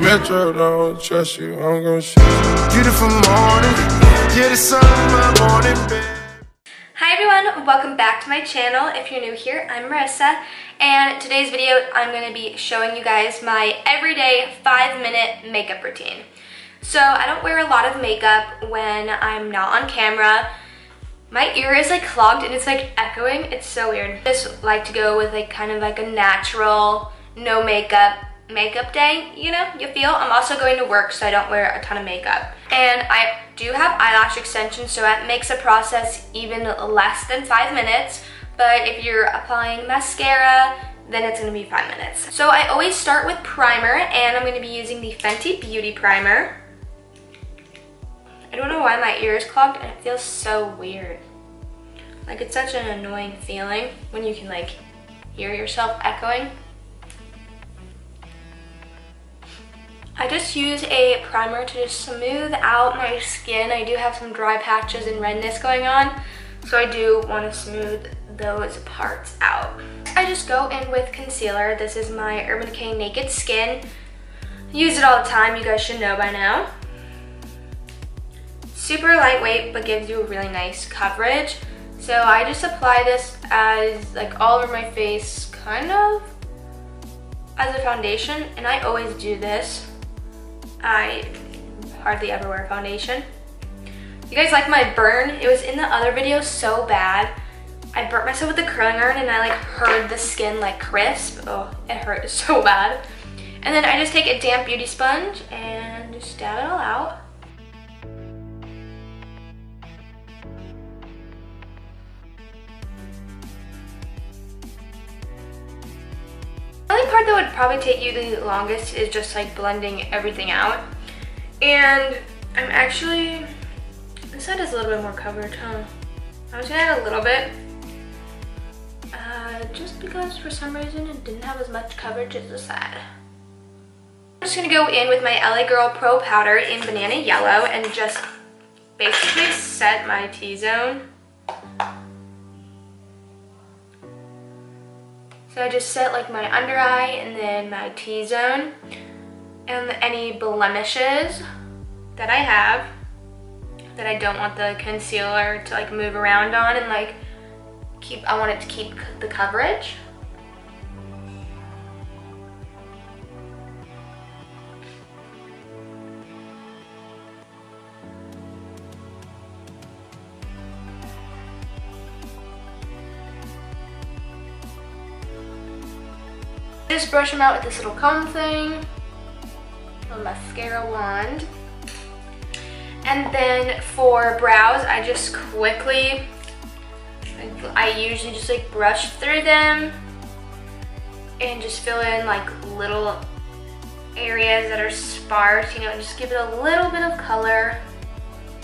Metro don't trust you, I'm gonna shoot you. Beautiful morning, yeah, the sun in my morning bed. Hi everyone, welcome back to my channel. If you're new here, I'm Marissa, and today's video I'm going to be showing you guys my everyday 5-minute makeup routine. So I don't wear a lot of makeup when I'm not on camera. My ear is like clogged and it's like echoing. It's so weird. I just like to go with like kind of like a natural, no makeup day, you know, you feel. I'm also going to work, so I don't wear a ton of makeup. And I do have eyelash extensions, so that makes the process even less than 5 minutes. But if you're applying mascara, then it's gonna be 5 minutes. So I always start with primer, and I'm gonna be using the Fenty Beauty Primer. I don't know why my ear is clogged, and it feels so weird. Like, it's such an annoying feeling when you can like hear yourself echoing. I just use a primer to just smooth out my skin. I do have some dry patches and redness going on, so I do want to smooth those parts out. I just go in with concealer. This is my Urban Decay Naked Skin. I use it all the time, you guys should know by now. Super lightweight, but gives you a really nice coverage. So I just apply this as like all over my face, kind of as a foundation, and I always do this. I hardly ever wear foundation. You guys like my burn? It was in the other video so bad. I burnt myself with the curling iron and I like heard the skin like crisp. Oh, it hurt so bad. And then I just take a damp beauty sponge and just dab it all out. The only part that would probably take you the longest is just like blending everything out. And I'm actually, this side has a little bit more coverage, huh? I'm just gonna add a little bit. Just because for some reason it didn't have as much coverage as the side. I'm just gonna go in with my LA Girl Pro Powder in Banana Yellow and just basically set my T-zone. So I just set like my under eye and then my T-zone and any blemishes that I have that I don't want the concealer to like move around on and like I want it to keep the coverage. Just brush them out with this little comb thing, a mascara wand. And then for brows, I just quickly, I usually just like brush through them and just fill in like little areas that are sparse, you know, just give it a little bit of color.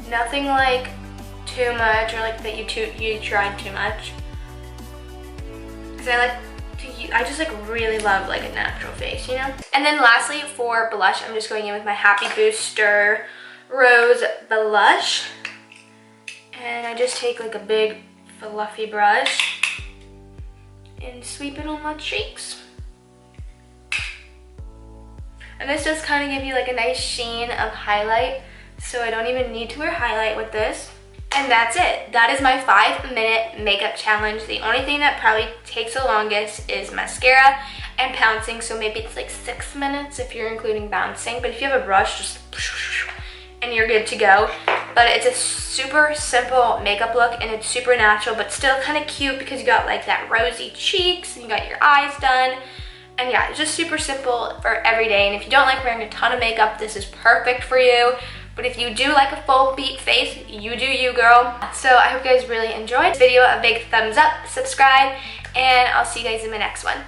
Nothing like too much or like that you tried too much. Because I just like really love like a natural face, you know? And then lastly for blush, I'm just going in with my Happy Booster Rose Blush. And I just take like a big fluffy brush and sweep it on my cheeks. And this does kind of give you like a nice sheen of highlight, so I don't even need to wear highlight with this. And that's it. That is my 5-minute makeup challenge. The only thing that probably takes the longest is mascara and pouncing, so maybe it's like 6 minutes if you're including bouncing. But if you have a brush, just and you're good to go. But it's a super simple makeup look and it's super natural, but still kind of cute because you got like that rosy cheeks and you got your eyes done. And yeah, it's just super simple for every day. And if you don't like wearing a ton of makeup, this is perfect for you. But if you do like a full beat face, you do you, girl. So I hope you guys really enjoyed this video. A big thumbs up, subscribe, and I'll see you guys in my next one.